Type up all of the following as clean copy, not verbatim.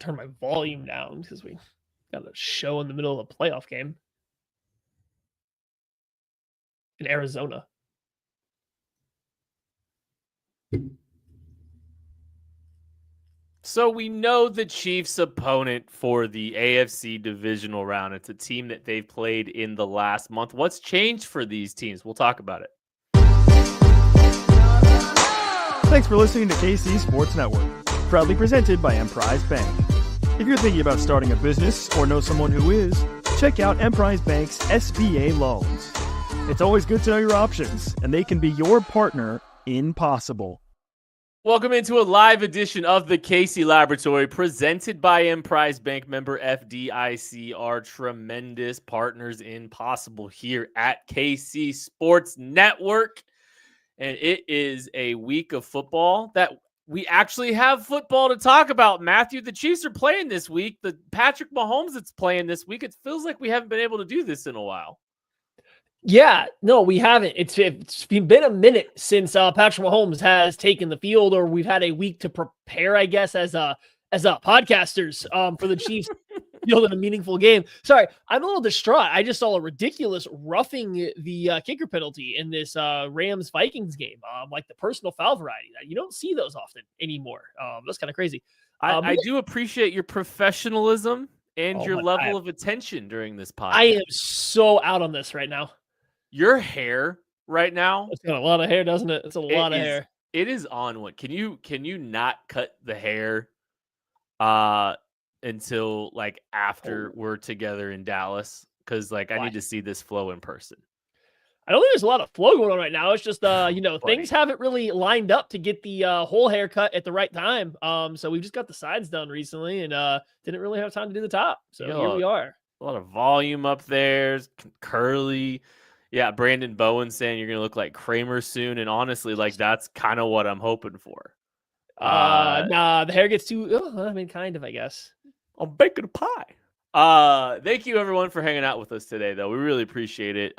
turn my volume down because we got a show in the middle of a playoff game in Arizona. So we know the Chiefs' opponent for the AFC divisional round. It's a team that they've played in the last month. What's changed for these teams? We'll talk about it. Thanks for listening to KC Sports Network, proudly presented by Emprise Bank. If you're thinking about starting a business or know someone who is, check out Emprise Bank's SBA loans. It's always good to know your options, and they can be your partner in possible. Welcome into a live edition of the KC Laboratory, presented by Emprise Bank, member FDIC, our tremendous partners in possible here at KC Sports Network. And it is a week of football that we actually have football to talk about. Matthew, the Chiefs are playing this week. The Patrick Mahomes that's playing this week. It feels like we haven't been able to do this in a while. Yeah, no, we haven't. It's been a minute since Patrick Mahomes has taken the field, or we've had a week to prepare, I guess, as podcasters for the Chiefs field in a meaningful game. Sorry, I'm a little distraught. I just saw a ridiculous roughing the kicker penalty in this Rams-Vikings game, like the personal foul variety. You don't see those often anymore. That's kind of crazy. I do appreciate your professionalism and your level of attention during this podcast. I am so out on this right now. Your hair right now. It's got a lot of hair, doesn't it? It's a lot of hair. It is on one. Can you not cut the hair until like after we're together in Dallas? Because like I need to see this flow in person. I don't think there's a lot of flow going on right now. It's just things haven't really lined up to get the whole haircut at the right time. So we've just got the sides done recently and didn't really have time to do the top. So here we are. A lot of volume up there, curly. Yeah, Brandon Bowen saying you're going to look like Kramer soon. And honestly, like that's kind of what I'm hoping for. Nah, the hair gets too, kind of, I guess. I'm baking a pie. Thank you everyone for hanging out with us today, though. We really appreciate it.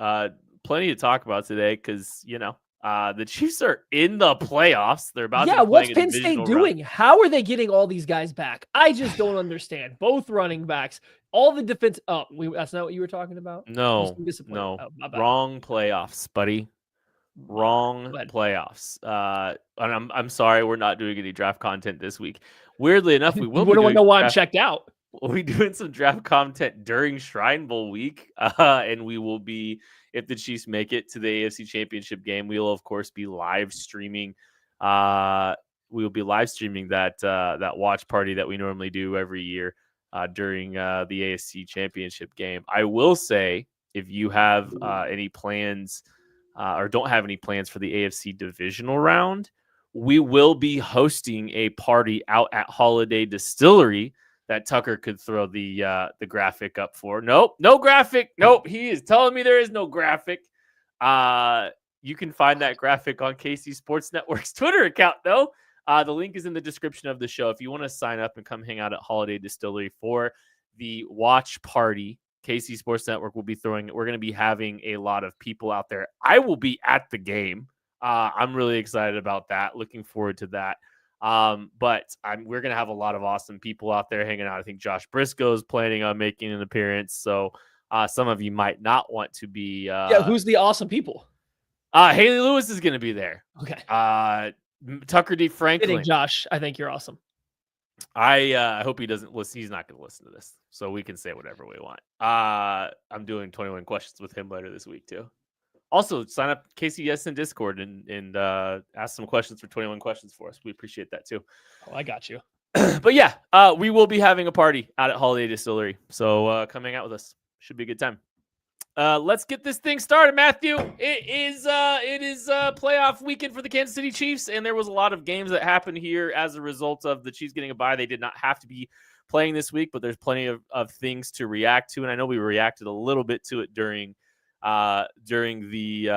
Plenty to talk about today because, the Chiefs are in the playoffs. They're about to be what's Penn State doing? How are they getting all these guys back? I just don't understand. Both running backs, all the defense. Oh, that's not what you were talking about? No. Wrong playoffs, buddy. Wrong playoffs. And I'm sorry we're not doing any draft content this week. Weirdly enough, we will. We don't know why I'm checked out. We'll be doing some draft content during Shrine Bowl week, and we will be, if the Chiefs make it to the AFC Championship game, we will of course be live streaming. We will be live streaming that watch party that we normally do every year during the AFC Championship game. I will say, if you have any plans or don't have any plans for the AFC divisional round, we will be hosting a party out at Holiday Distillery that Tucker could throw the graphic up for. Nope, no graphic. Nope, he is telling me there is no graphic. You can find that graphic on KC Sports Network's Twitter account, though. The link is in the description of the show. If you want to sign up and come hang out at Holiday Distillery for the watch party, KC Sports Network will be throwing it. We're going to be having a lot of people out there. I will be at the game. I'm really excited about that. Looking forward to that. But we're going to have a lot of awesome people out there hanging out. I think Josh Briscoe is planning on making an appearance. So some of you might not want to be. Who's the awesome people? Haley Lewis is going to be there. Okay. Tucker D. Franklin. Josh, I think you're awesome. I hope he doesn't listen. He's not going to listen to this, so we can say whatever we want. I'm doing 21 questions with him later this week too. Also, sign up KCSN Discord and ask some questions for 21 questions for us. We appreciate that too. Oh, I got you. But yeah, we will be having a party out at Holiday Distillery. So come hang out with us. Should be a good time. Let's get this thing started, Matthew. It is playoff weekend for the Kansas City Chiefs, and there was a lot of games that happened here as a result of the Chiefs getting a bye. They did not have to be playing this week, but there's plenty of things to react to, and I know we reacted a little bit to it during the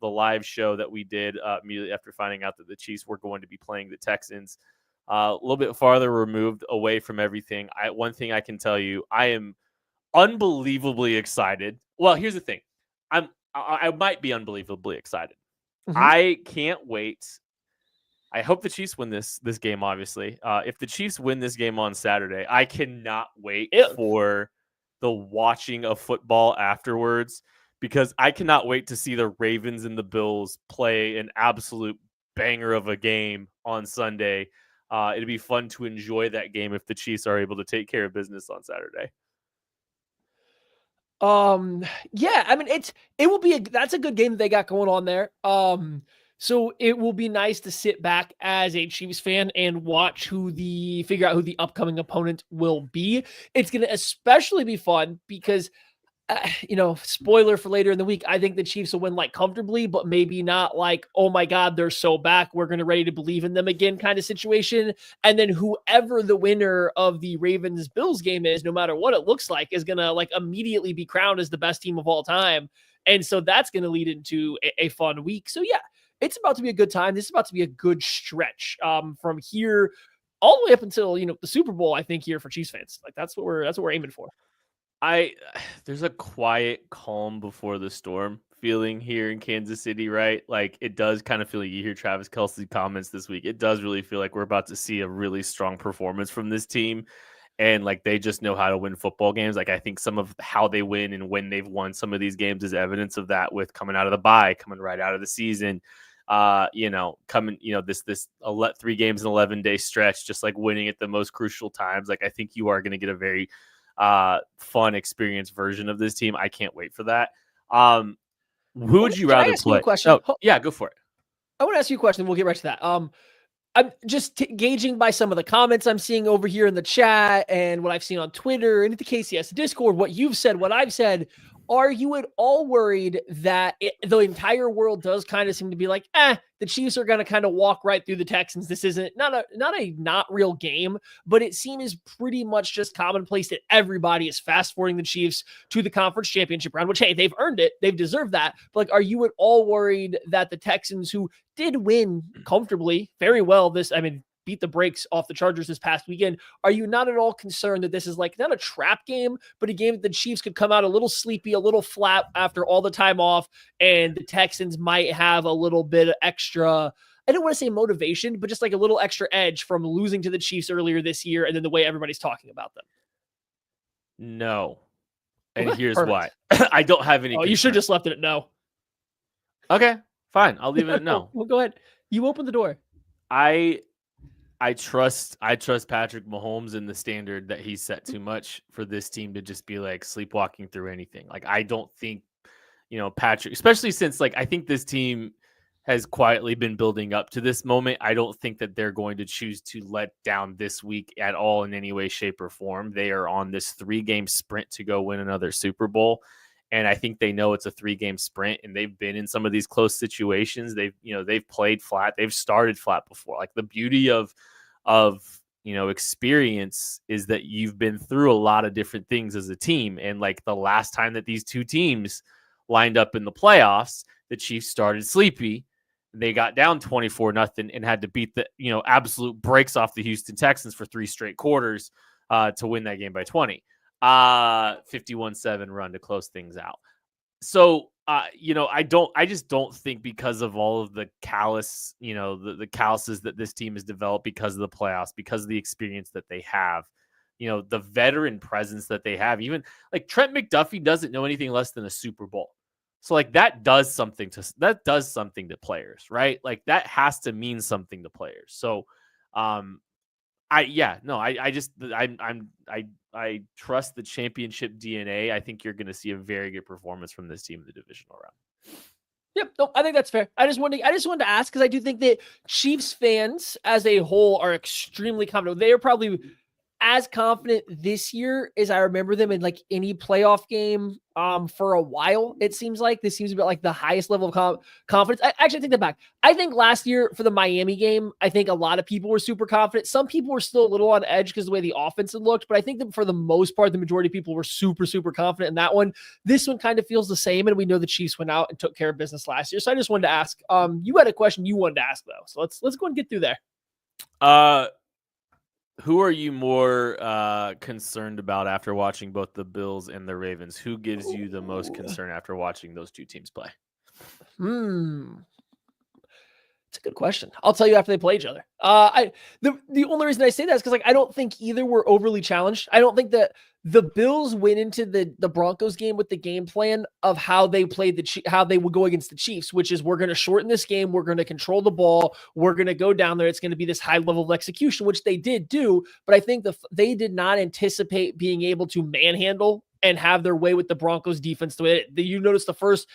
live show that we did immediately after finding out that the Chiefs were going to be playing the Texans. A little bit farther removed away from everything. One thing I can tell you, I am unbelievably excited. Well, here's the thing. I might be unbelievably excited. Mm-hmm. I can't wait. I hope the Chiefs win this game, obviously. If the Chiefs win this game on Saturday, I cannot wait for the watching of football afterwards, because I cannot wait to see the Ravens and the Bills play an absolute banger of a game on Sunday. It'd be fun to enjoy that game if the Chiefs are able to take care of business on Saturday. Yeah, I mean, it will be that's a good game that they got going on there. So it will be nice to sit back as a Chiefs fan and watch figure out who the upcoming opponent will be. It's going to especially be fun because spoiler for later in the week, I think the Chiefs will win like comfortably, but maybe not like, oh my God, they're so back, we're going to ready to believe in them again kind of situation. And then whoever the winner of the Ravens Bills game is, no matter what it looks like, is going to like immediately be crowned as the best team of all time. And so that's going to lead into a fun week. So yeah, it's about to be a good time. This is about to be a good stretch from here all the way up until, the Super Bowl, I think, here for Chiefs fans. Like that's what we're aiming for. There's a quiet calm before the storm feeling here in Kansas City, right? Like it does kind of feel like you hear Travis Kelce's comments this week. It does really feel like we're about to see a really strong performance from this team. And like they just know how to win football games. Like I think some of how they win and when they've won some of these games is evidence of that, with coming out of the bye, coming right out of the season. This 3 games in 11-day stretch, just like winning at the most crucial times. Like I think you are going to get a very fun experience version of this team. I can't wait for that. Who would you rather play? Question? Oh, yeah, go for it. I want to ask you a question. We'll get right to that. I'm just gauging by some of the comments I'm seeing over here in the chat and what I've seen on Twitter and at the KCS Discord, what you've said, what I've said. Are you at all worried that the entire world does kind of seem to be like, the Chiefs are going to kind of walk right through the Texans? This isn't not a real game, but it seems pretty much just commonplace that everybody is fast forwarding the Chiefs to the conference championship round, which, hey, they've earned it. They've deserved that. But like, are you at all worried that the Texans, who did win comfortably very well beat the brakes off the Chargers this past weekend, are you not at all concerned that this is like not a trap game, but a game that the Chiefs could come out a little sleepy, a little flat after all the time off, and the Texans might have a little bit of extra, I don't want to say motivation, but just like a little extra edge from losing to the Chiefs earlier this year and then the way everybody's talking about them? No. And Okay, here's perfect. why. I don't have any. Oh, you should have just left it at no. Okay, fine. I'll leave it at no. Well, go ahead. You open the door. I trust Patrick Mahomes in the standard that he's set too much for this team to just be like sleepwalking through anything. Like I don't think, Patrick, especially since like I think this team has quietly been building up to this moment. I don't think that they're going to choose to let down this week at all in any way, shape, or form. They are on this 3-game sprint to go win another Super Bowl. And I think they know it's a 3-game sprint, and they've been in some of these close situations. They've played flat. They've started flat before. Like the beauty of experience is that you've been through a lot of different things as a team. And like the last time that these two teams lined up in the playoffs, the Chiefs started sleepy. They got down 24-0 and had to beat the, absolute breaks off the Houston Texans for 3 straight quarters to win that game by 20. 51-7 run to close things out. So, I just don't think, because of all of the callous, the calluses that this team has developed because of the playoffs, because of the experience that they have, the veteran presence that they have, even like Trent McDuffie doesn't know anything less than a Super Bowl. So like that does something to players, right? Like that has to mean something to players. So, I trust the championship DNA. I think you're going to see a very good performance from this team in the divisional round. Yep, no, I think that's fair. I just wanted to ask, because I do think that Chiefs fans as a whole are extremely confident. They are probably as confident this year as I remember them in like any playoff game for a while. It seems like this seems to be like the highest level of confidence. I actually take that back. I think last year for the Miami game, I think a lot of people were super confident. Some people were still a little on edge because of the way the offense had looked, but I think that for the most part, the majority of people were super, super confident in that one. This one kind of feels the same, and we know the Chiefs went out and took care of business last year. So I just wanted to ask, you had a question you wanted to ask though. So let's go and get through there. Who are you more concerned about after watching both the Bills and the Ravens? Who gives you the most concern after watching those two teams play? It's a good question. I'll tell you after they play each other. The only reason I say that is because like I don't think either were overly challenged. I don't think that the Bills went into the Broncos game with the game plan of how they played how they would go against the Chiefs, which is we're going to shorten this game, we're going to control the ball, we're going to go down there. It's going to be this high level of execution, which they did do. But I think they did not anticipate being able to manhandle and have their way with the Broncos defense. The way you notice the first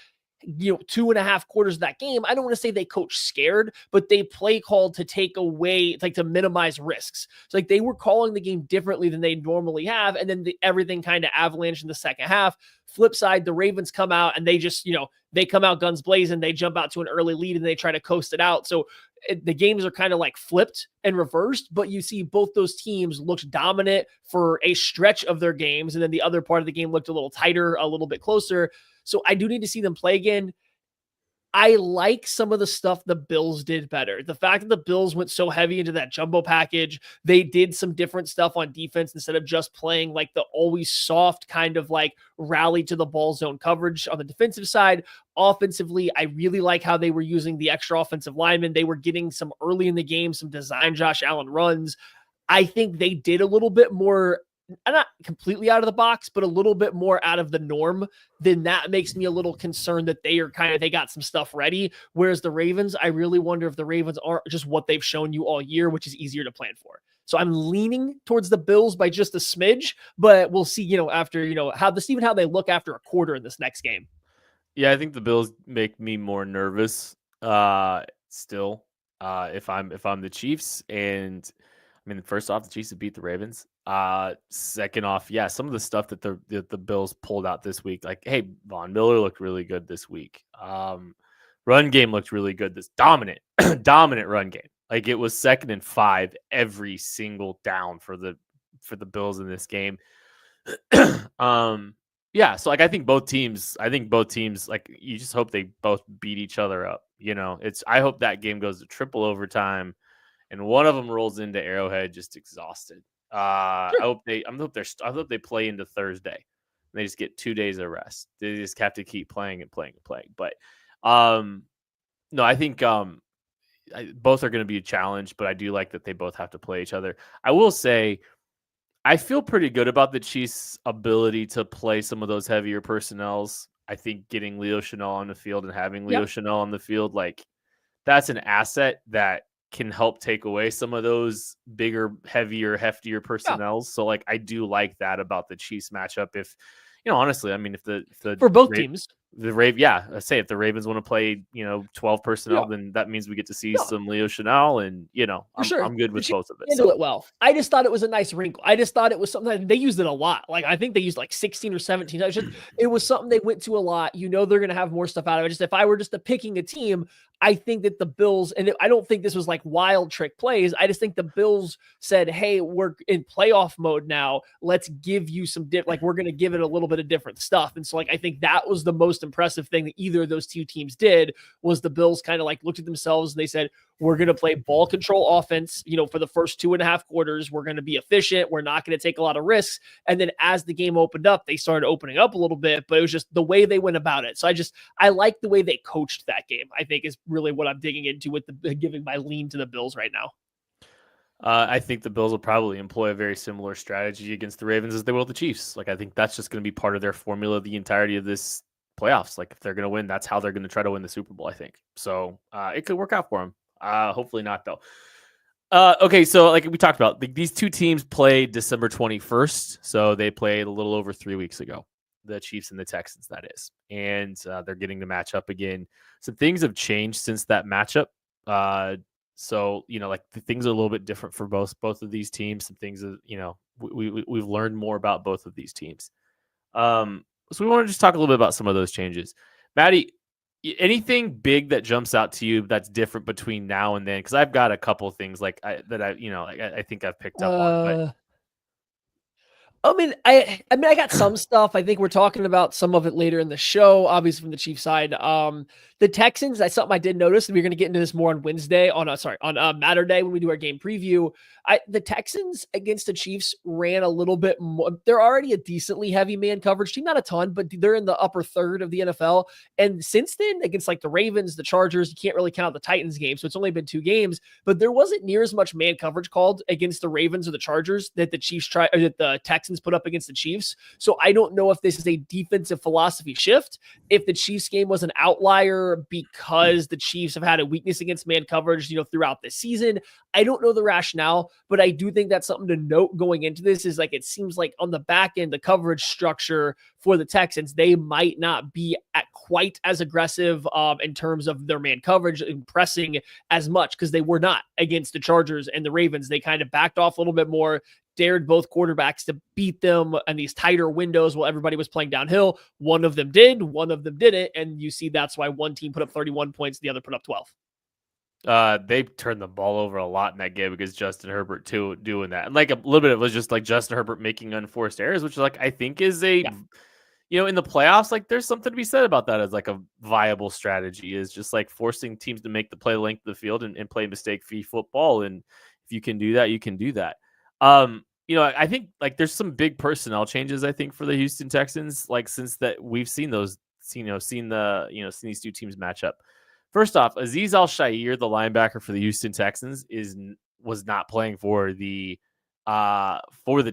2.5 quarters of that game, I don't want to say they coach scared, but they play called to take away, like to minimize risks. So like they were calling the game differently than they normally have. And then everything kind of avalanched in the second half. Flip side, the Ravens come out and they just, they come out guns blazing. They jump out to an early lead and they try to coast it out. So the games are kind of like flipped and reversed, but you see both those teams looked dominant for a stretch of their games. And then the other part of the game looked a little tighter, a little bit closer. So I do need to see them play again. I like some of the stuff the Bills did better. The fact that the Bills went so heavy into that jumbo package, they did some different stuff on defense instead of just playing like the always soft kind of like rally to the ball zone coverage on the defensive side. Offensively, I really like how they were using the extra offensive linemen. They were getting some early in the game, some design Josh Allen runs. I think they did a little bit more, not completely out of the box, but a little bit more out of the norm. Then that makes me a little concerned that they got some stuff ready. Whereas the Ravens, I really wonder if the Ravens aren't just what they've shown you all year, which is easier to plan for. So I'm leaning towards the Bills by just a smidge, but we'll see, after, how they look after a quarter in this next game. Yeah, I think the Bills make me more nervous still if I'm the Chiefs. And I mean, first off, the Chiefs have beat the Ravens. Second off, yeah, some of the stuff that the Bills pulled out this week, like, hey, Von Miller looked really good this week. Run game looked really good. This dominant run game. Like it was 2nd and 5 every single down for the Bills in this game. Yeah, so like I think both teams, like you just hope they both beat each other up. I hope that game goes to triple overtime and one of them rolls into Arrowhead just exhausted. Sure. I hope they play into Thursday. And they just get 2 days of rest. They just have to keep playing and playing and playing. But no, I think both are going to be a challenge, but I do like that they both have to play each other. I will say I feel pretty good about the Chiefs' ability to play some of those heavier personnels. I think getting Leo Chenal on the field and having Leo Chenal on the field, like that's an asset that can help take away some of those bigger, heavier, heftier personnel. So like, I do like that about the Chiefs matchup. If, honestly, I mean, if the for both teams, I say if the Ravens want to play, 12 personnel, then that means we get to see some Leo Chenal, and I'm good with both of it. Handle it well. I just thought it was a nice wrinkle. I just thought it was something they used it a lot. Like I think they used like 16 or 17. It was something they went to a lot. They're going to have more stuff out of it. Just if I were just picking a team, I think that the Bills, and I don't think this was like wild trick plays. I just think the Bills said, hey, we're in playoff mode now. Let's give you some we're going to give it a little bit of different stuff. And so like, I think that was the most impressive thing that either of those two teams did was the Bills kind of like looked at themselves and they said, we're going to play ball control offense, for the first 2.5 quarters. We're going to be efficient. We're not going to take a lot of risks. And then as the game opened up, they started opening up a little bit, but it was just the way they went about it. So I like the way they coached that game, I think is really what I'm digging into with giving my lean to the Bills right now. I think the Bills will probably employ a very similar strategy against the Ravens as they will the Chiefs. Like, I think that's just going to be part of their formula the entirety of this playoffs. Like, if they're going to win, that's how they're going to try to win the Super Bowl, I think. So it could work out for them. Hopefully not, though. Okay, so like we talked about, these two teams played December 21st. So they played a little over 3 weeks ago. The Chiefs and the Texans, that is. And they're getting to match up again. Some things have changed since that matchup. So, like the things are a little bit different for both of these teams. Some things that, we've learned more about both of these teams. So we want to just talk a little bit about some of those changes. Maddie, anything big that jumps out to you that's different between now and then? Because I've got a couple of things I think I've picked up on. I got some stuff. I think we're talking about some of it later in the show, obviously from the Chiefs side. The Texans, that's something I did notice, and we're going to get into this more on Wednesday, on Matterday when we do our game preview. The Texans against the Chiefs ran a little bit more. They're already a decently heavy man coverage team, not a ton, but they're in the upper third of the NFL. And since then, against like the Ravens, the Chargers, you can't really count the Titans game, so it's only been 2 games, but there wasn't near as much man coverage called against the Ravens or the Chargers that the Texans put up against the Chiefs. So I don't know if this is a defensive philosophy shift, if the Chiefs game was an outlier because the Chiefs have had a weakness against man coverage, throughout the season. I don't know the rationale, but I do think that's something to note going into this is like, it seems like on the back end, the coverage structure for the Texans, they might not be at quite as aggressive in terms of their man coverage and pressing as much, because they were not against the Chargers and the Ravens. They kind of backed off a little bit more, dared both quarterbacks to beat them in these tighter windows while everybody was playing downhill. One of them did, one of them didn't. And you see that's why one team put up 31 points, the other put up 12. They turned the ball over a lot in that game because Justin Herbert too doing that. And like a little bit, it was just like Justin Herbert making unforced errors, which like I think is in the playoffs, like there's something to be said about that as like a viable strategy, is just like forcing teams to make the play length of the field and play mistake-free football. And if you can do that, you can do that. I think like there's some big personnel changes, I think, for the Houston Texans, like since that we've seen those, seen these two teams match up. First off, Azeez Al-Shaair, the linebacker for the Houston Texans, was not playing for the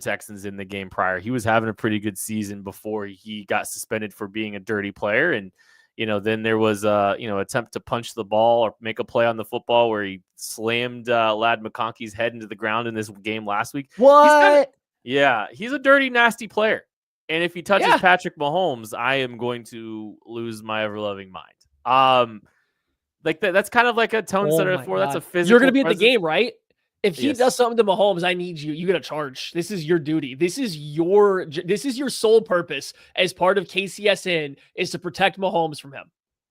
Texans in the game prior. He was having a pretty good season before he got suspended for being a dirty player. And, then there was attempt to punch the ball or make a play on the football where he slammed Ladd McConkey's head into the ground in this game last week. What? He's a dirty, nasty player. And if he touches Patrick Mahomes, I am going to lose my ever-loving mind. Like that's kind of like a tone setter for. That's a physical. You're going to be at the game, right? If he does something to Mahomes, I need you. You got to charge. This is your duty. This is your sole purpose as part of KCSN is to protect Mahomes from him.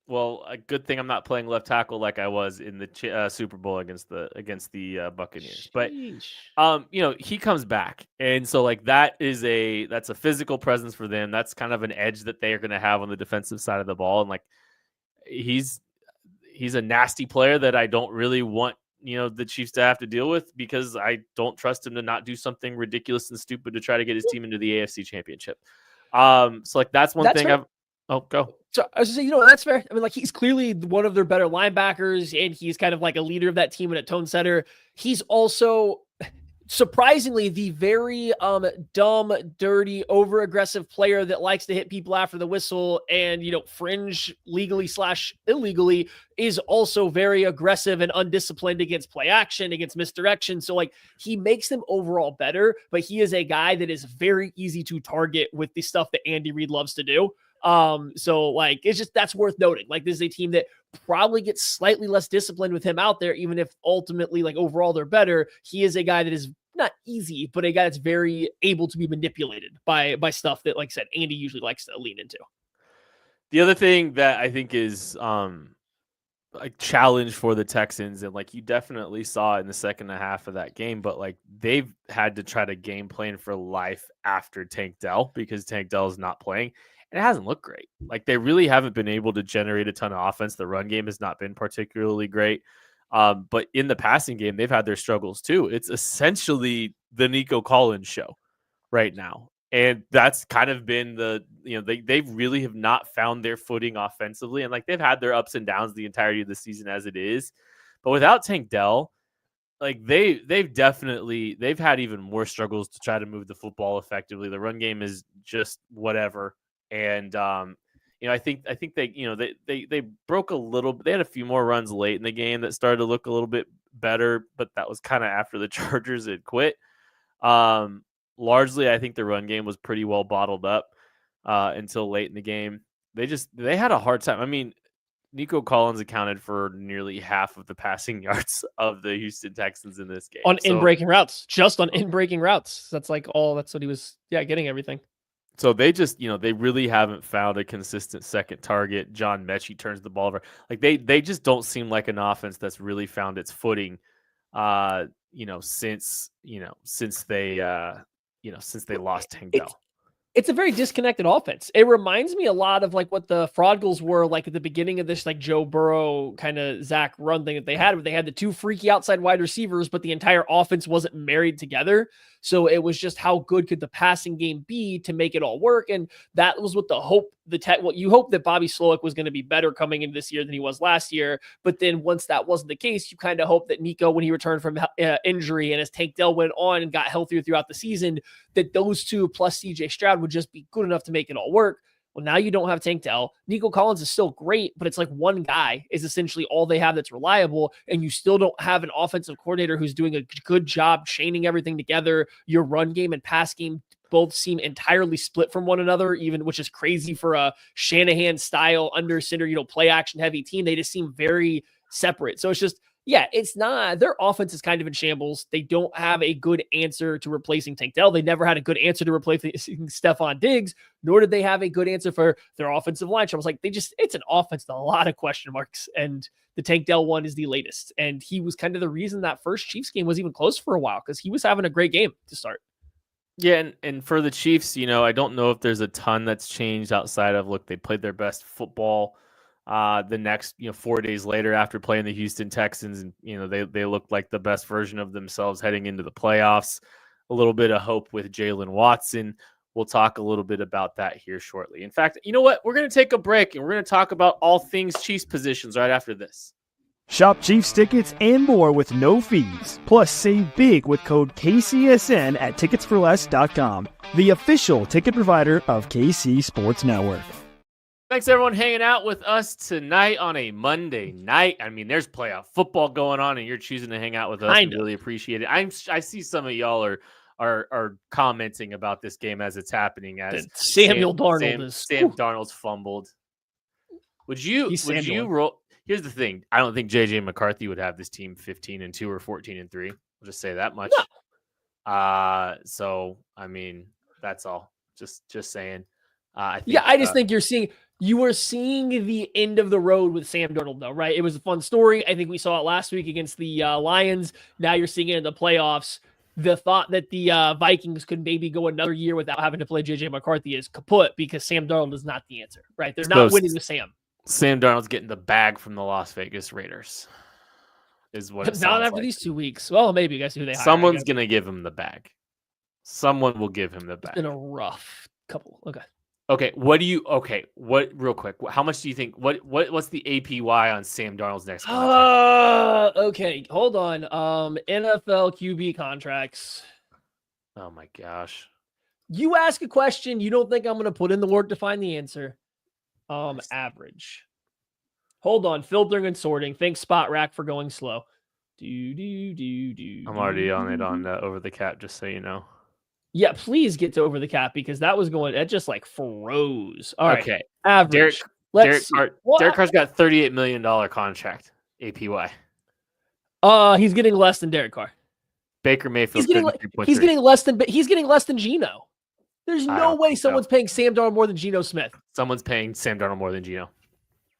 Well, a good thing I'm not playing left tackle like I was in the Super Bowl against the Buccaneers. Sheesh. But he comes back, and so like that's a physical presence for them. That's kind of an edge that they are going to have on the defensive side of the ball, and like he's a nasty player that I don't really want, the Chiefs to have to deal with, because I don't trust him to not do something ridiculous and stupid to try to get his team into the AFC Championship. So like that's one thing fair. Go. So I was just saying, that's fair. I mean, like he's clearly one of their better linebackers, and he's kind of like a leader of that team and a tone setter. He's also surprisingly the very dumb, dirty, over-aggressive player that likes to hit people after the whistle and, fringe legally / illegally, is also very aggressive and undisciplined against play action, against misdirection. So like he makes them overall better, but he is a guy that is very easy to target with the stuff that Andy Reid loves to do. So like, it's just, that's worth noting. Like this is a team that probably gets slightly less disciplined with him out there, even if ultimately like overall they're better. He is a guy that is not easy, but a guy that's very able to be manipulated by stuff that, like I said, Andy usually likes to lean into. The other thing that I think is a challenge for the Texans, and like you definitely saw in the second half of that game, but like they've had to try to game plan for life after Tank Dell, because Tank Dell is not playing. And it hasn't looked great. Like they really haven't been able to generate a ton of offense. The run game has not been particularly great. But in the passing game, they've had their struggles too. It's essentially the Nico Collins show right now. And that's kind of been they really have not found their footing offensively. And like they've had their ups and downs the entirety of the season as it is. But without Tank Dell, like they've had even more struggles to try to move the football effectively. The run game is just whatever. And I think they broke a little. They had a few more runs late in the game that started to look a little bit better, but that was kind of after the Chargers had quit. Largely, I think the run game was pretty well bottled up until late in the game. They had a hard time. I mean, Nico Collins accounted for nearly half of the passing yards of the Houston Texans in this game on in-breaking routes. Just on in-breaking routes. That's like all. That's what he was. Getting everything. So they just, they really haven't found a consistent second target. John Mechie turns the ball over. Like they just don't seem like an offense that's really found its footing, since they, since they lost Tank It's Dell. it's a very disconnected offense. It reminds me a lot of like what the Fraud Goals were like at the beginning of this like Joe Burrow kind of Zach run thing that they had, where they had the two freaky outside wide receivers, but the entire offense wasn't married together. So it was just how good could the passing game be to make it all work. And that was what the hope, what you hope that Bobby Slowick was going to be better coming into this year than he was last year. But then once that wasn't the case, you kind of hope that Nico, when he returned from injury and as Tank Dell went on and got healthier throughout the season, that those two plus CJ Stroud would just be good enough to make it all work. Well, now you don't have Tank Dell. Nico Collins is still great, but it's like one guy is essentially all they have that's reliable, and you still don't have an offensive coordinator who's doing a good job chaining everything together. Your run game and pass game both seem entirely split from one another, even, which is crazy for a Shanahan style under center, play action heavy team. They just seem very separate. So it's just, yeah, it's not, their offense is kind of in shambles. They don't have a good answer to replacing Tank Dell. They never had a good answer to replacing Stephon Diggs, nor did they have a good answer for their offensive line. So I was like, it's an offense with a lot of question marks. And the Tank Dell one is the latest. And he was kind of the reason that first Chiefs game was even close for a while, because he was having a great game to start. Yeah, and for the Chiefs, I don't know if there's a ton that's changed outside of, look, they played their best football the next 4 days later after playing the Houston Texans, and they looked like the best version of themselves heading into the playoffs. A little bit of hope with Jalen Watson. We'll talk a little bit about that here shortly. In fact, you know what? We're going to take a break and we're going to talk about all things Chiefs positions right after this. Shop Chiefs tickets and more with no fees. Plus, save big with code KCSN at ticketsforless.com, the official ticket provider of KC Sports Network. Thanks, everyone, hanging out with us tonight on a Monday night. I mean, there's playoff football going on, and you're choosing to hang out with us. We really appreciate it. I see some of y'all are commenting about this game as it's happening. As Sam Darnold's fumbled. Would you roll? Here's the thing. I don't think JJ McCarthy would have this team 15-2 or 14-3. We'll just say that much. No. So I mean, that's all. Just saying. I just think you were seeing the end of the road with Sam Darnold, though, right? It was a fun story. I think we saw it last week against the Lions. Now you're seeing it in the playoffs. The thought that the Vikings could maybe go another year without having to play JJ McCarthy is kaput, because Sam Darnold is not the answer, right? They're not winning with Sam. Sam Darnold's getting the bag from the Las Vegas Raiders, is what it sounds not after like. these 2 weeks. Well, maybe, guess who they hire. Someone's going to give him the bag. Someone will give him the bag. It's been a rough couple. Okay. Real quick, how much do you think, what's the APY on Sam Darnold's next contract? Okay. Hold on. NFL QB contracts. Oh my gosh. You ask a question, you don't think I'm going to put in the work to find the answer. Average. Hold on, filtering and sorting. Thanks Spot Rack for going slow. I'm already on it on Over the Cap, just so you know. Yeah, please get to Over the Cap, because that was going, it just like froze. All right. Okay. Average. Derek Carr's got $38 million contract APY. He's getting less than Derek Carr. Baker Mayfield. He's getting less than Geno. There's no way someone's paying Sam Darnold more than Geno Smith. Someone's paying Sam Darnold more than Geno.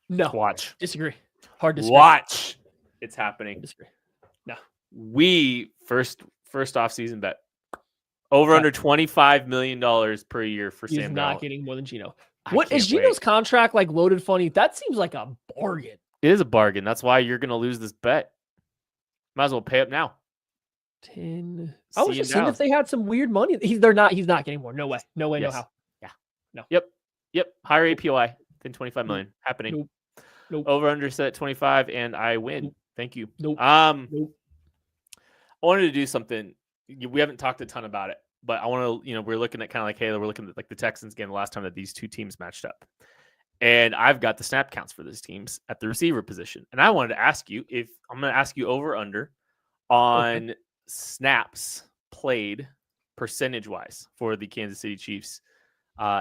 No. Watch. Disagree. Hard disagree. Watch. It's happening. Disagree. No. We first off-season bet. Over under $25 million per year for Sam Darnold. He's not getting more than Geno. What is Geno's contract like loaded funny? That seems like a bargain. It is a bargain. That's why you're going to lose this bet. Might as well pay up now. 10. I was just seeing if they had some weird money. He's not getting more. No way. No way. Yes. No how. Yeah. No. Yep. Higher APY than 25 million. Happening. Nope. Over under set at 25, and I win. Nope. Thank you. Nope. I wanted to do something. We haven't talked a ton about it, but I want to, we're looking at kind of like, hey, we're looking at like the Texans game the last time that these two teams matched up. And I've got the snap counts for these teams at the receiver position. And I wanted to ask you I'm going to ask you over under on snaps played percentage wise for the Kansas City Chiefs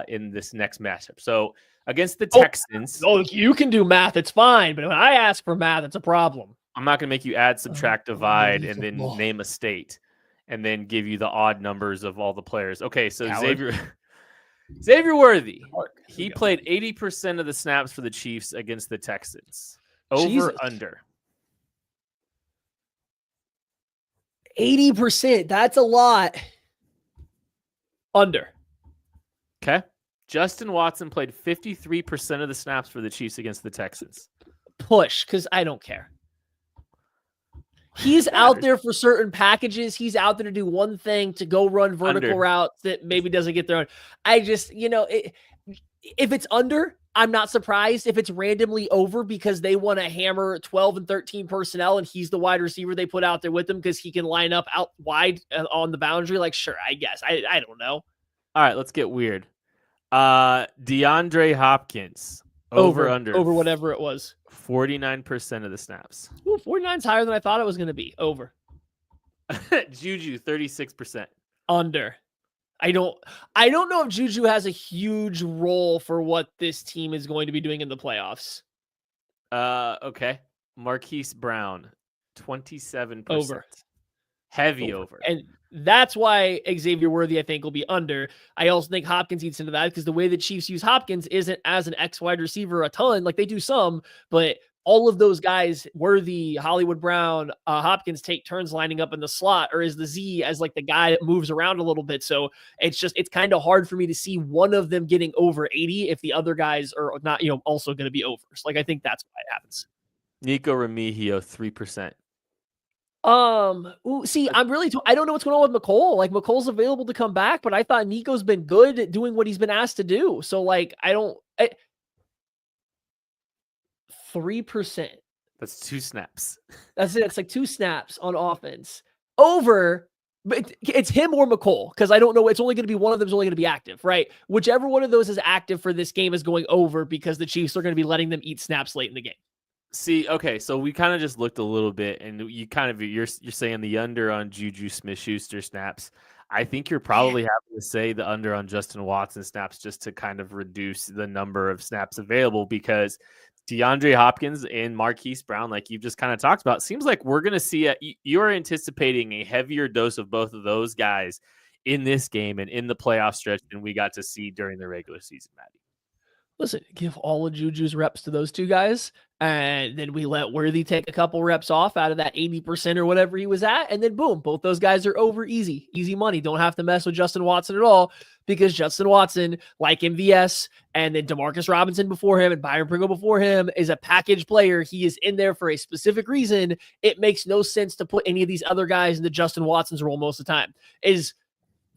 in this next matchup. So against the Texans. You can do math. It's fine. But when I ask for math, it's a problem. I'm not going to make you add, subtract, divide, and then name a state and then give you the odd numbers of all the players. Okay. So Xavier Worthy, he played 80% of the snaps for the Chiefs against the Texans. Over under. 80%. That's a lot. Under. Okay. Justin Watson played 53% of the snaps for the Chiefs against the Texans. Push, because I don't care. He's out there for certain packages. He's out there to do one thing, to go run vertical routes that maybe doesn't get thrown. I just, if it's under, I'm not surprised. If it's randomly over because they want to hammer 12 and 13 personnel and he's the wide receiver they put out there with them because he can line up out wide on the boundary, like, sure, I guess. I don't know. All right, let's get weird. DeAndre Hopkins. Over whatever it was. 49% of the snaps. Ooh, 49's higher than I thought it was going to be. Over. Juju, 36%. Under. I don't know if Juju has a huge role for what this team is going to be doing in the playoffs. Okay. Marquise Brown, 27%. Over. Heavy over. And that's why Xavier Worthy, I think, will be under. I also think Hopkins eats into that because the way the Chiefs use Hopkins isn't as an X wide receiver a ton. Like, they do some, but all of those guys, Worthy, Hollywood Brown, Hopkins, take turns lining up in the slot, or is the Z as like the guy that moves around a little bit. So it's kind of hard for me to see one of them getting over 80 if the other guys are not, also going to be over. So, like, I think that's why it happens. Nico Remigio, 3%. See, I don't know what's going on with McCole. Like, McCole's available to come back, but I thought Nico's been good at doing what he's been asked to do. So, like, 3%. That's 2 snaps. That's it. It's like 2 snaps on offense. Over, but it's him or McCole, because I don't know. It's only going to be one of them is only going to be active, right? Whichever one of those is active for this game is going over because the Chiefs are going to be letting them eat snaps late in the game. See, okay, so we kind of just looked a little bit, and you're saying the under on Juju Smith-Schuster snaps. I think you're probably having to say the under on Justin Watson snaps just to kind of reduce the number of snaps available, because DeAndre Hopkins and Marquise Brown, like you've just kind of talked about, seems like we're going to see you're anticipating a heavier dose of both of those guys in this game and in the playoff stretch than we got to see during the regular season, Maddie. Listen, give all of Juju's reps to those 2 guys, and then we let Worthy take a couple reps off out of that 80% or whatever he was at, and then boom, both those guys are over easy money. Don't have to mess with Justin Watson at all, because Justin Watson, like MVS, and then Demarcus Robinson before him and Byron Pringle before him, is a package player. He is in there for a specific reason. It makes no sense to put any of these other guys into Justin Watson's role most of the time. Is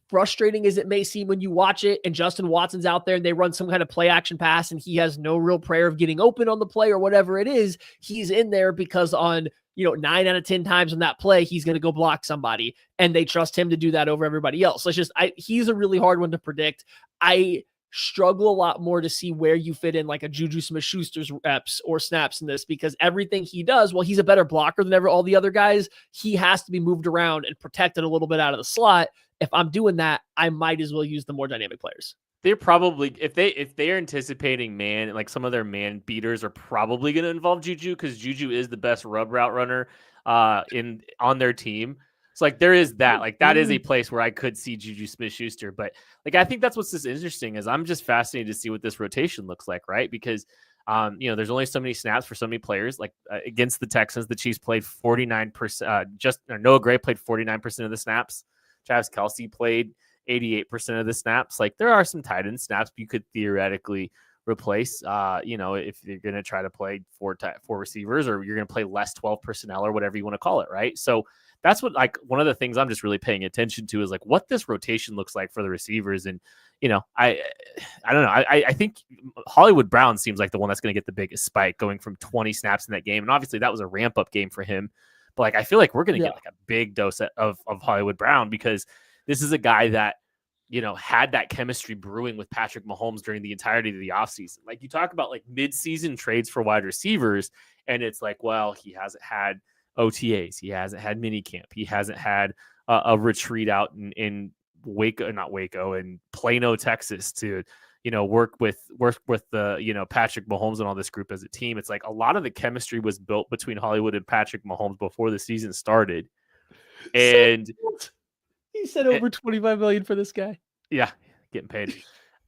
frustrating as it may seem when you watch it and Justin Watson's out there and they run some kind of play action pass and he has no real prayer of getting open on the play or whatever it is, he's in there because on, 9 out of 10 times on that play, he's going to go block somebody and they trust him to do that over everybody else. So he's a really hard one to predict. I struggle a lot more to see where you fit in like a Juju Smith-Schuster's reps or snaps in this, because everything he does, well, he's a better blocker than all the other guys. He has to be moved around and protected a little bit out of the slot. If I'm doing that, I might as well use the more dynamic players. They're probably, if they're anticipating man, like some of their man beaters are probably going to involve Juju, because Juju is the best rub route runner on their team. So like there is that, like that is a place where I could see Juju Smith-Schuster. But like I think that's what's just interesting, is I'm just fascinated to see what this rotation looks like, right? Because there's only so many snaps for so many players. Like against the Texans, the Chiefs played 49%. Noah Gray played 49% of the snaps. Travis Kelce played 88% of the snaps. Like there are some tight end snaps you could theoretically replace, if you're going to try to play four receivers, or you're going to play less 12 personnel or whatever you want to call it. Right. So that's what, like, one of the things I'm just really paying attention to is like what this rotation looks like for the receivers. And, I don't know. I think Hollywood Brown seems like the one that's going to get the biggest spike, going from 20 snaps in that game. And obviously that was a ramp up game for him. But like, I feel like we're going to get like a big dose of Hollywood Brown, because this is a guy that, had that chemistry brewing with Patrick Mahomes during the entirety of the offseason. Like you talk about like mid-season trades for wide receivers, and it's like, well, he hasn't had OTAs. He hasn't had minicamp. He hasn't had a retreat out in Plano, Texas to, work with the, Patrick Mahomes and all this group as a team. It's like a lot of the chemistry was built between Hollywood and Patrick Mahomes before the season started. And he said over $25 million for this guy. Yeah, getting paid.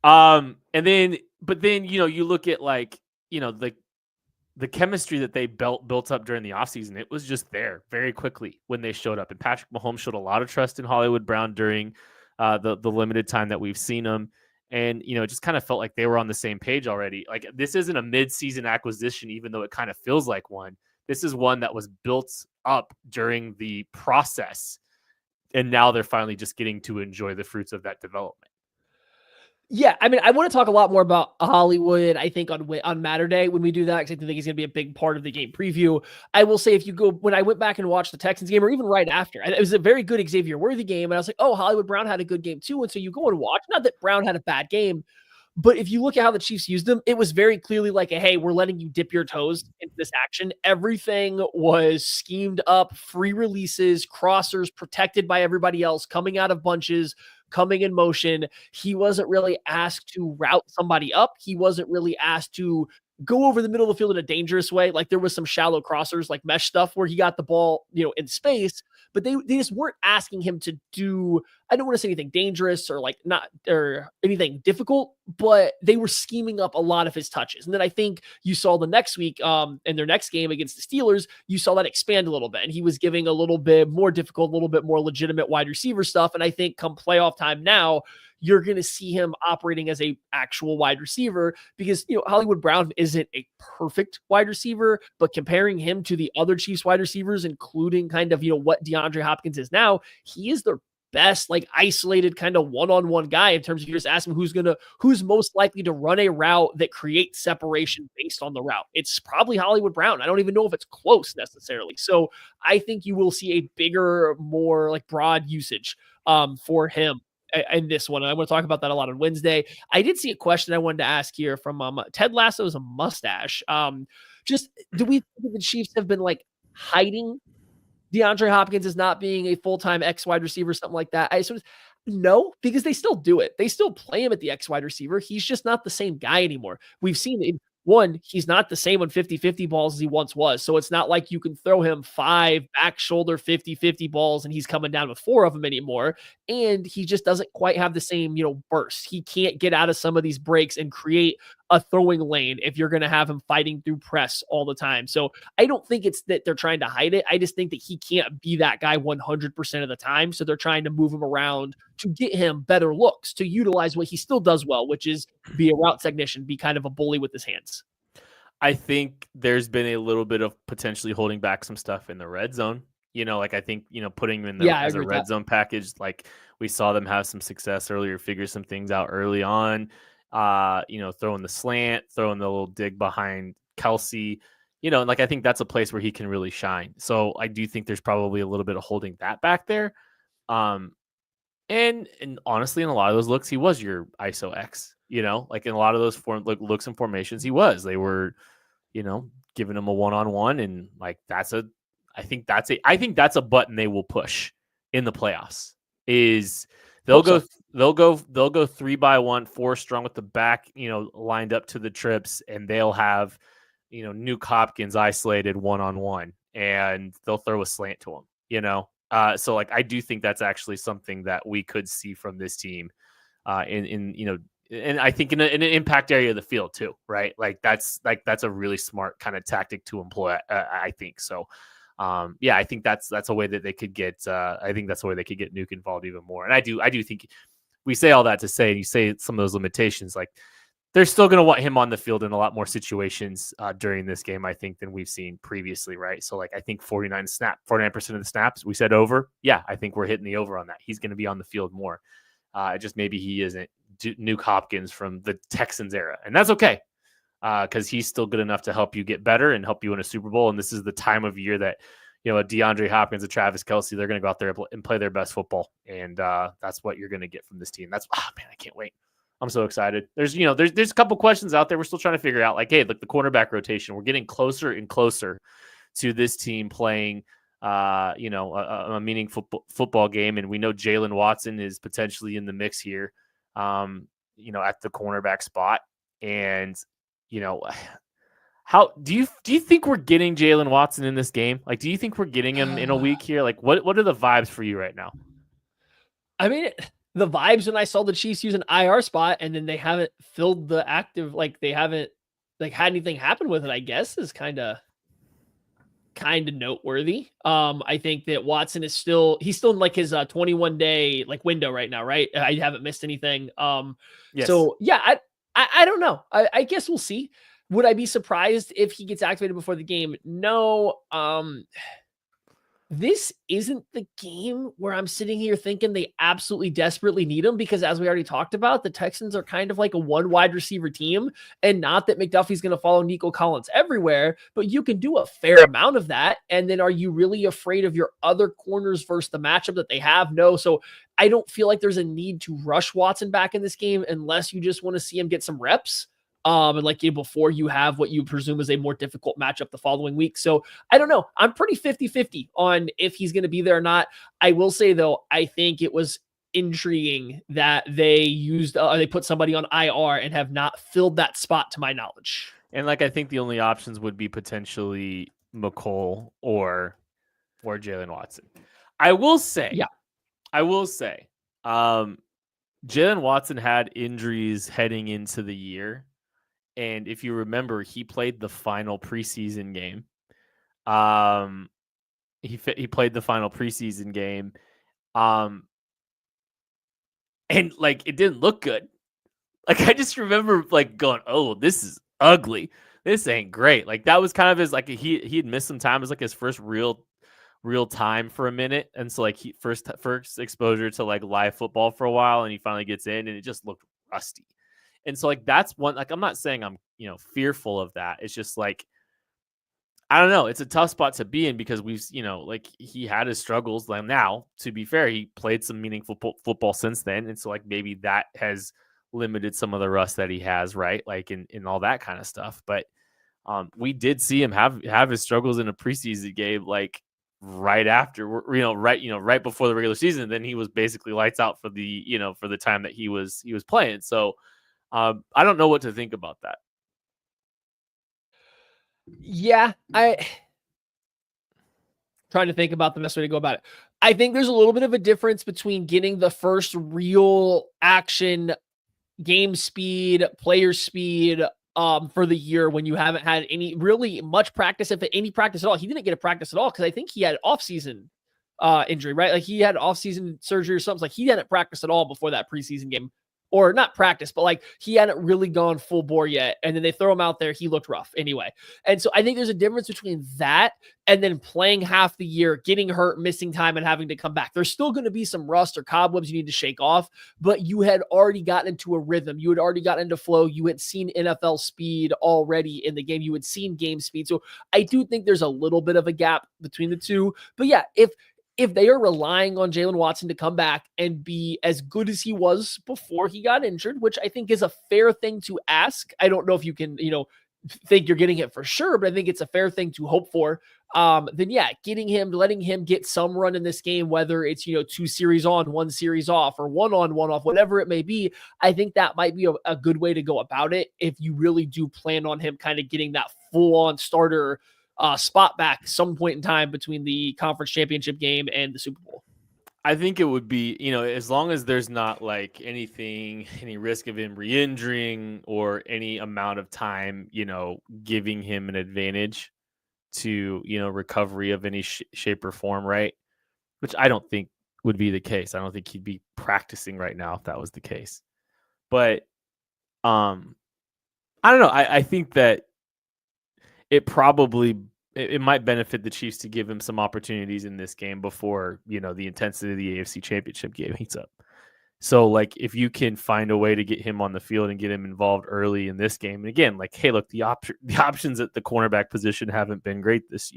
But then, you look at like, the chemistry that they built up during the offseason, it was just there very quickly when they showed up. And Patrick Mahomes showed a lot of trust in Hollywood Brown during the limited time that we've seen him. And, it just kind of felt like they were on the same page already. Like, this isn't a mid-season acquisition, even though it kind of feels like one. This is one that was built up during the process. And now they're finally just getting to enjoy the fruits of that development. Yeah, I mean, I want to talk a lot more about Hollywood, I think, on Matter Day when we do that, because I think he's going to be a big part of the game preview. I will say, when I went back and watched the Texans game, or even right after, it was a very good Xavier Worthy game, and I was like, oh, Hollywood Brown had a good game too, and so you go and watch. Not that Brown had a bad game, but if you look at how the Chiefs used them, it was very clearly like, hey, we're letting you dip your toes into this action. Everything was schemed up, free releases, crossers, protected by everybody else, coming out of bunches, coming in motion. He wasn't really asked to route somebody up. He wasn't really asked to go over the middle of the field in a dangerous way. Like, there was some shallow crossers, like mesh stuff, where he got the ball, in space, but they just weren't asking him to do, I don't want to say anything dangerous or anything difficult, but they were scheming up a lot of his touches. And then I think you saw the next week, in their next game against the Steelers, you saw that expand a little bit, and he was giving a little bit more difficult, a little bit more legitimate wide receiver stuff. And I think come playoff time now, you're going to see him operating as a actual wide receiver, because, Hollywood Brown isn't a perfect wide receiver, but comparing him to the other Chiefs wide receivers, including kind of, what DeAndre Hopkins is now, he is their best, like, isolated kind of one-on-one guy in terms of, you just ask him who's most likely to run a route that creates separation based on the route. It's probably Hollywood Brown. I don't even know if it's close necessarily. So I think you will see a bigger, more like broad usage for him in this one. And I want to talk about that a lot on Wednesday. I did see a question I wanted to ask here from Ted Lasso's a mustache. Just, do we think the Chiefs have been like hiding DeAndre Hopkins as not being a full-time X wide receiver, something like that? No, because they still do it. They still play him at the X wide receiver. He's just not the same guy anymore. We've seen it. One, he's not the same on 50-50 balls as he once was. So it's not like you can throw him 5 back shoulder 50-50 balls and he's coming down with 4 of them anymore. And he just doesn't quite have the same, burst. He can't get out of some of these breaks and create a throwing lane if you're going to have him fighting through press all the time. So I don't think it's that they're trying to hide it. I just think that he can't be that guy 100% of the time. So they're trying to move him around to get him better looks, to utilize what he still does well, which is be a route technician, be kind of a bully with his hands. I think there's been a little bit of potentially holding back some stuff in the red zone. I think, putting him in as a red zone package, like we saw them have some success earlier, figure some things out early on. Throwing the slant, throwing the little dig behind Kelsey, and I think that's a place where he can really shine. So I do think there's probably a little bit of holding that back there. And honestly, in a lot of those looks, he was your ISO X, like in a lot of those looks and formations, they were, giving him a one-on-one. And like, I think that's a button they will push in the playoffs. Is they'll go 3-by-1, 4 strong with the back, lined up to the trips, and they'll have, Nuke Hopkins isolated one-on-one, and they'll throw a slant to him, So like, I do think that's actually something that we could see from this team and I think in an impact area of the field too, right? That's a really smart kind of tactic to employ. I think so. I think that's a way that they could get. I think that's a way they could get Nuke involved even more. And I do think we say all that to say, and you say some of those limitations, like they're still going to want him on the field in a lot more situations during this game, I think, than we've seen previously, right? So like, I think 49% of the snaps we said over. Yeah, I think we're hitting the over on that. He's going to be on the field more. Just maybe he isn't Nuke Hopkins from the Texans era, and that's okay. Because he's still good enough to help you get better and help you win a Super Bowl. And this is the time of year that, a DeAndre Hopkins, a Travis Kelce, they're going to go out there and play their best football. And that's what you're going to get from this team. I can't wait. I'm so excited. There's a couple questions out there we're still trying to figure out. Like, hey, look, the quarterback rotation, we're getting closer and closer to this team playing, a meaningful football game. And we know Jalen Watson is potentially in the mix here, at the cornerback spot. And, how do you think we're getting Jalen Watson in this game? Like, do you think we're getting him in a week here? Like, what are the vibes for you right now? I mean, the vibes when I saw the Chiefs use an IR spot and then they haven't filled the active, like they haven't had anything happen with it, I guess, is kind of kind of noteworthy. I think that Watson is he's still in like his 21-day like window right now, right? I haven't missed anything. Yes. So yeah, I don't know. I guess we'll see. Would I be surprised if he gets activated before the game? No. This isn't the game where I'm sitting here thinking they absolutely desperately need him, because as we already talked about, the Texans are kind of like a one wide receiver team, and not that McDuffie's going to follow Nico Collins everywhere, but you can do a fair amount of that. And then are you really afraid of your other corners versus the matchup that they have? No. So I don't feel like there's a need to rush Watson back in this game unless you just want to see him get some reps. And like before you have what you presume is a more difficult matchup the following week. So I don't know. I'm pretty 50-50 on if he's going to be there or not. I will say though, I think it was intriguing that they put somebody on IR and have not filled that spot to my knowledge. And like, I think the only options would be potentially McCole or Jalen Watson. I will say, Jalen Watson had injuries heading into the year. And if you remember, he played the final preseason game. He played the final preseason game. And like, it didn't look good. Like, I just remember like going, "Oh, this is ugly. This ain't great." Like, that was kind of his, like, he'd missed some time. It was like his first real time for a minute. And so like he first exposure to like live football for a while, and he finally gets in and it just looked rusty. And so like, that's one, like, I'm not saying I'm, fearful of that. It's just like, I don't know. It's a tough spot to be in because we've, like, he had his struggles. Like, now, to be fair, he played some meaningful football since then. And so like, maybe that has limited some of the rust that he has, right? Like in all that kind of stuff. But we did see him have his struggles in a preseason game, like right after, right before the regular season. And then he was basically lights out for the time that he was playing. So I don't know what to think about that. Yeah, trying to think about the best way to go about it. I think there's a little bit of a difference between getting the first real action game speed, player speed for the year when you haven't had any really much practice, if any practice at all. He didn't get a practice at all because I think he had off-season injury, right? Like he had off-season surgery or something. Like he hadn't practiced at all before that preseason game. Or not practice, but like he hadn't really gone full bore yet. And then they throw him out there. He looked rough anyway. And so I think there's a difference between that and then playing half the year, getting hurt, missing time, and having to come back. There's still going to be some rust or cobwebs you need to shake off, but you had already gotten into a rhythm. You had already gotten into flow. You had seen NFL speed already in the game. You had seen game speed. So I do think there's a little bit of a gap between the two. But yeah, if they are relying on Jalen Watson to come back and be as good as he was before he got injured, which I think is a fair thing to ask. I don't know if you can, think you're getting it for sure, but I think it's a fair thing to hope for. Then yeah, letting him get some run in this game, whether it's, 2 series on, 1 series off, or 1 on, 1 off, whatever it may be. I think that might be a good way to go about it if you really do plan on him kind of getting that full on starter spot back some point in time between the conference championship game and the Super Bowl. I think it would be, as long as there's not like any risk of him re-injuring or any amount of time, giving him an advantage to, recovery of any shape or form, right? Which I don't think would be the case. I don't think he'd be practicing right now if that was the case. But I don't know. I think that it might benefit the Chiefs to give him some opportunities in this game before, the intensity of the AFC Championship game heats up. So, like, if you can find a way to get him on the field and get him involved early in this game, and again, like, hey, look, the options at the cornerback position haven't been great this,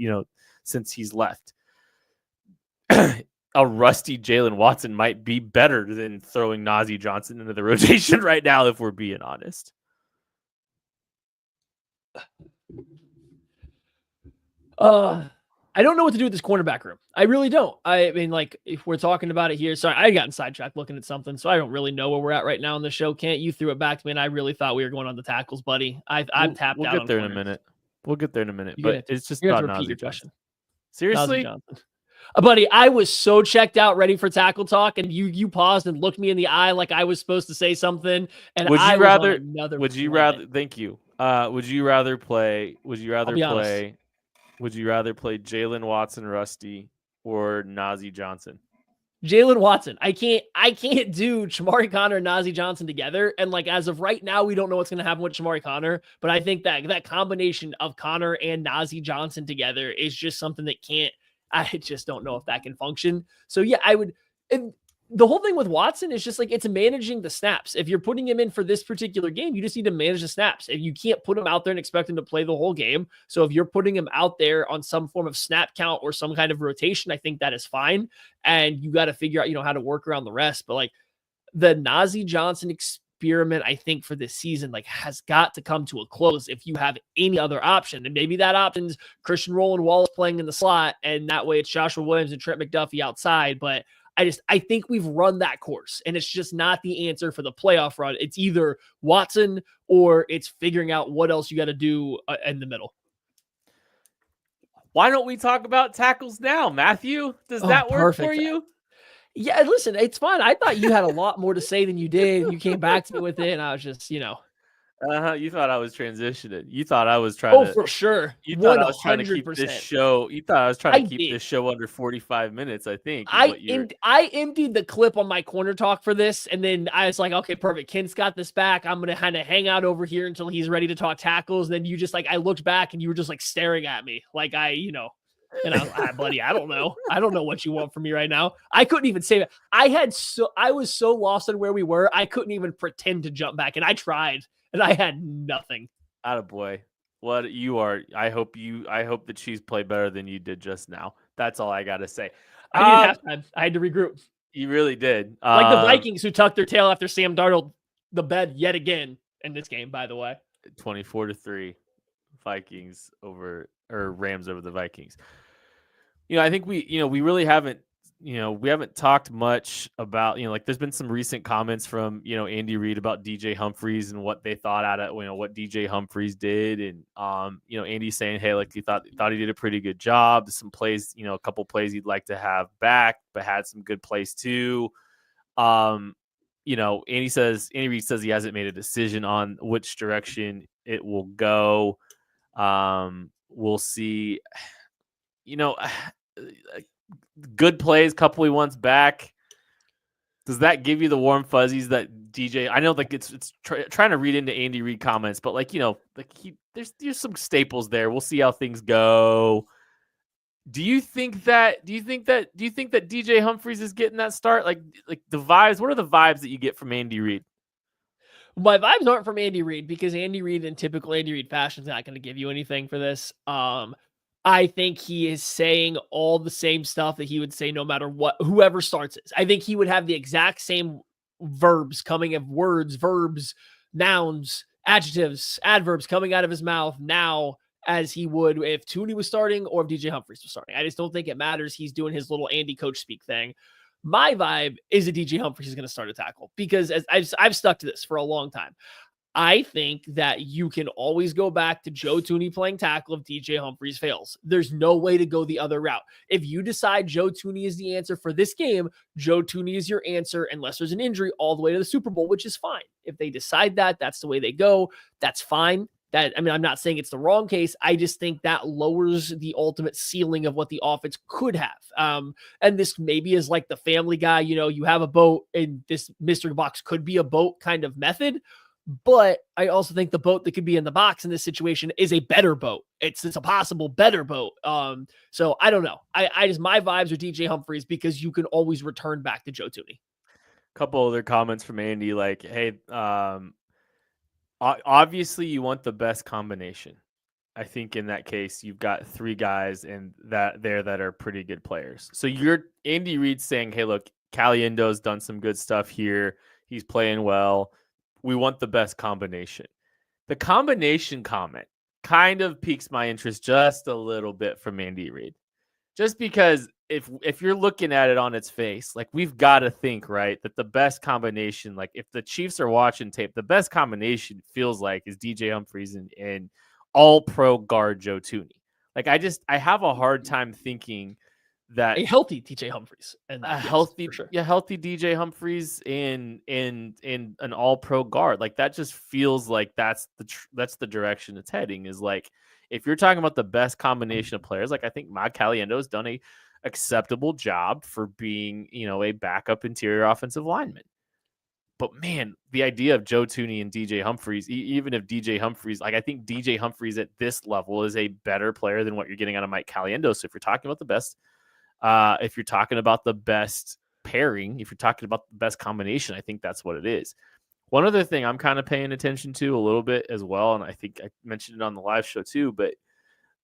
since he's left. A rusty Jalen Watson might be better than throwing Najee Johnson into the rotation right now, if we're being honest. I don't know what to do with this cornerback room. I really don't. I mean, like, if we're talking about it here, sorry, I gotten sidetracked looking at something, so I don't really know where we're at right now on the show. Kent, you threw it back to me, and I really thought we were going on the tackles, buddy. I'm tapped out. We'll get there in a minute. But it's just not Najee Johnson. Seriously? Buddy, I was so checked out, ready for tackle talk, and you paused and looked me in the eye like I was supposed to say something. And would you rather? Thank you. Would you rather play? Would you rather play Jalen Watson Rusty or Najee Johnson? Jalen Watson. I can't do Shamari Connor and Najee Johnson together. And like as of right now, we don't know what's going to happen with Shamari Connor. But I think that combination of Connor and Najee Johnson together is just something that can't. I just don't know if that can function. So yeah, I would. And the whole thing with Watson is just like it's managing the snaps. If you're putting him in for this particular game, you just need to manage the snaps. And you can't put him out there and expect him to play the whole game. So if you're putting him out there on some form of snap count or some kind of rotation, I think that is fine. And you got to figure out, how to work around the rest. But like the Najee Johnson experiment, I think for this season, like has got to come to a close if you have any other option. And maybe that option's Christian Roland Wallace playing in the slot. And that way it's Joshua Williams and Trent McDuffie outside. But I think we've run that course, and it's just not the answer for the playoff run. It's either Watson or it's figuring out what else you got to do in the middle. Why don't we talk about tackles now, Matthew? Does that work perfect. for you? Yeah, listen, it's fine. I thought you had a lot more to say than you did. You came back to me with it, and I was just, You thought I was transitioning. You thought I was trying to. For sure. You thought 100%. I was trying to keep this show. You thought I was trying to keep this show under 45 minutes, I think. I emptied the clip on my corner talk for this, and then I was like, okay, perfect. Kent's got this back. I'm going to kind of hang out over here until he's ready to talk tackles. And then you just I looked back, and you were just staring at me like and I was like, buddy, I don't know. I don't know what you want from me right now. I couldn't even say that. I was so lost in where we were. I couldn't even pretend to jump back, and I tried. And I had nothing. Attaboy. What you are. I hope the Chiefs play better than you did just now. That's all I got to say. I didn't have time. I had to regroup. You really did. Like the Vikings who tucked their tail after Sam Darnold the bed yet again in this game, by the way. 24-3 Vikings Rams over the Vikings. I think we really haven't we haven't talked much about, there's been some recent comments from, Andy Reid about DJ Humphries and what they thought out of, what DJ Humphries did. And, Andy's saying, hey, he thought he did a pretty good job. Some plays, a couple plays he'd like to have back, but had some good plays too. Andy Reid says he hasn't made a decision on which direction it will go. We'll see, good plays, couple he wants back. Does that give you the warm fuzzies that DJ? I know, it's trying to read into Andy Reid comments, but there's some staples there. We'll see how things go. Do you think that DJ Humphries is getting that start? Like the vibes. What are the vibes that you get from Andy Reid? My vibes aren't from Andy Reid because Andy Reid, in typical Andy Reid fashion, is not going to give you anything for this. I think he is saying all the same stuff that he would say no matter what, whoever starts it. I think he would have the exact same verbs coming of words, verbs, nouns, adjectives, adverbs coming out of his mouth now as he would if Tooney was starting or if DJ Humphries was starting. I just don't think it matters. He's doing his little Andy coach speak thing. My vibe is that DJ Humphries is going to start a tackle because as I've stuck to this for a long time. I think that you can always go back to Joe Tooney playing tackle if DJ Humphries fails. There's no way to go the other route. If you decide Joe Tooney is the answer for this game, Joe Tooney is your answer unless there's an injury all the way to the Super Bowl, which is fine. If they decide that's the way they go, that's fine. I'm not saying it's the wrong case. I just think that lowers the ultimate ceiling of what the offense could have. And this maybe is like the Family Guy, you have a boat and this mystery box could be a boat kind of method. But I also think the boat that could be in the box in this situation is a better boat. It's a possible better boat. So I don't know. I just, my vibes are DJ Humphries because you can always return back to Joe Tooney. A couple other comments from Andy, like, hey, obviously you want the best combination. I think in that case, you've got three guys that are pretty good players. So you're Andy Reid saying, hey, look, Caliendo's done some good stuff here. He's playing well. We want the best combination. The combination comment kind of piques my interest just a little bit from Andy Reid. Just because if you're looking at it on its face, we've got to think, right, that the best combination, if the Chiefs are watching tape, the best combination feels like is DJ Humphries and all-pro guard Joe Tooney. I have a hard time thinking that a healthy DJ Humphries and a healthy DJ Humphries and an all-pro guard. Like that just feels like that's the direction it's heading, is like if you're talking about the best combination of players, like I think Matt Caliendo has done a acceptable job for being, a backup interior offensive lineman. But man, the idea of Joe Thuney and DJ Humphries, even if DJ Humphries, like I think DJ Humphries at this level is a better player than what you're getting out of Mike Caliendo. So if you're talking about the best, if you're talking about the best pairing, if you're talking about the best combination, I think that's what it is. One other thing I'm kind of paying attention to a little bit as well, and I think I mentioned it on the live show too, but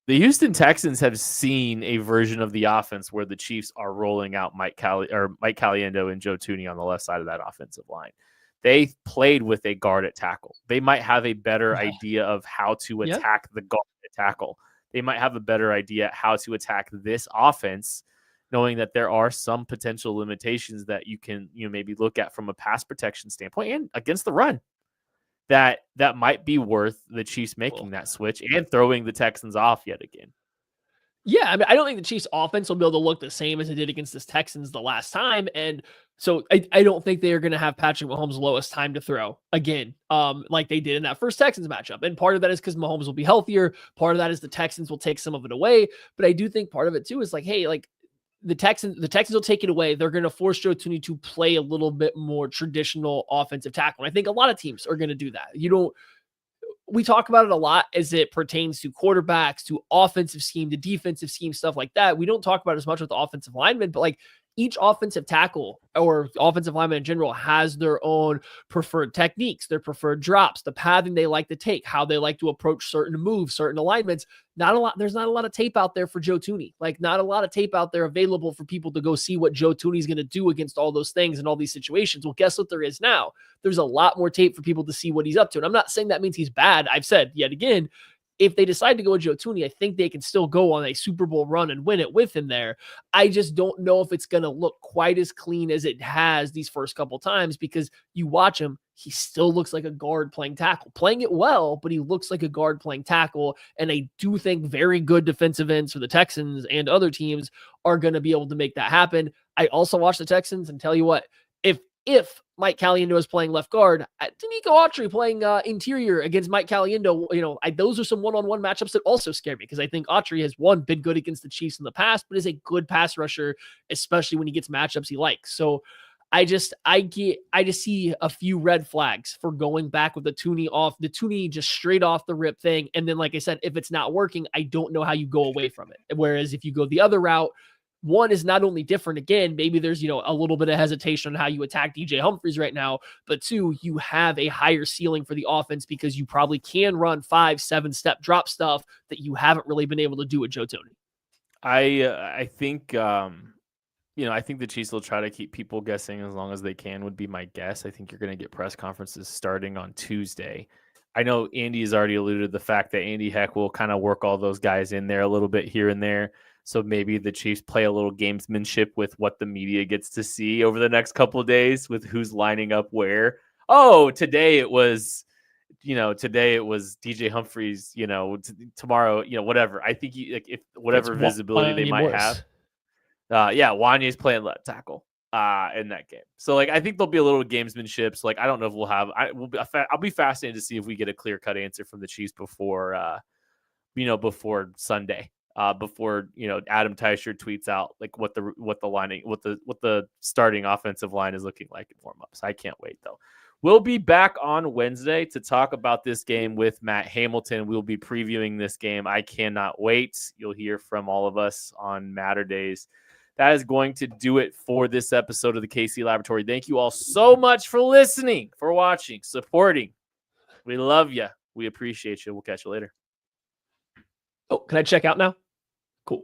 the Houston Texans have seen a version of the offense where the Chiefs are rolling out Mike Caliendo and Joe Thuney on the left side of that offensive line. They played with a guard at tackle. They might have a better idea of how to attack the guard at tackle. They might have a better idea how to attack this offense, knowing that there are some potential limitations that you can maybe look at from a pass protection standpoint and against the run. That might be worth the Chiefs making that switch and throwing the Texans off yet again. Yeah, I mean, I don't think the Chiefs offense will be able to look the same as it did against the Texans the last time. And so I don't think they are going to have Patrick Mahomes' lowest time to throw again, like they did in that first Texans matchup. And part of that is because Mahomes will be healthier. Part of that is the Texans will take some of it away. But I do think part of it too is like, hey, like the Texans will take it away. They're going to force Joe Thuney to play a little bit more traditional offensive tackle. And I think a lot of teams are going to do that. We talk about it a lot as it pertains to quarterbacks, to offensive scheme, to defensive scheme, stuff like that. We don't talk about it as much with the offensive linemen, but like each offensive tackle or offensive lineman in general has their own preferred techniques, their preferred drops, the pathing they like to take, how they like to approach certain moves, certain alignments. There's not a lot of tape out there for Joe Thuney. Like not a lot of tape out there available for people to go see what Joe Thuney is going to do against all those things and all these situations. Well, guess what there is now? There's a lot more tape for people to see what he's up to. And I'm not saying that means he's bad. I've said yet again, if they decide to go with Joe Thuney, I think they can still go on a Super Bowl run and win it with him there. I just don't know if it's going to look quite as clean as it has these first couple times, because you watch him, he still looks like a guard playing tackle, playing it well, but he looks like a guard playing tackle. And I do think very good defensive ends for the Texans and other teams are going to be able to make that happen. I also watch the Texans and tell you what, if Mike Caliendo is playing left guard, Danico Autry playing interior against Mike Caliendo, those are some one-on-one matchups that also scare me, because I think Autry has been good against the Chiefs in the past, but is a good pass rusher, especially when he gets matchups he likes. So I just see a few red flags for going back with the Thuney just straight off the rip thing. And then, like I said, if it's not working, I don't know how you go away from it. Whereas if you go the other route, one is not only different, again, maybe there's, a little bit of hesitation on how you attack DJ Humphries right now, but two, you have a higher ceiling for the offense because you probably can run 5-7 step drop stuff that you haven't really been able to do with Joe Thuney. I think, I think the Chiefs will try to keep people guessing as long as they can, would be my guess. I think you're going to get press conferences starting on Tuesday. I know Andy has already alluded to the fact that Andy Heck will kind of work all those guys in there a little bit here and there. So maybe the Chiefs play a little gamesmanship with what the media gets to see over the next couple of days with who's lining up where. Oh, today it was DJ Humphries, tomorrow, whatever. I think if whatever visibility they might have. Wanya's playing left tackle in that game. So I think there'll be a little gamesmanship. So I don't know if I'll be fascinated to see if we get a clear-cut answer from the Chiefs before Sunday. Before Adam Teicher tweets out what the starting offensive line is looking like in warm-ups. I can't wait though. We'll be back on Wednesday to talk about this game with Matt Hamilton. We'll be previewing this game. I cannot wait. You'll hear from all of us on Matter Days. That is going to do it for this episode of the KC Laboratory. Thank you all so much for listening, for watching, supporting. We love you. We appreciate you. We'll catch you later. Oh, can I check out now? Cool.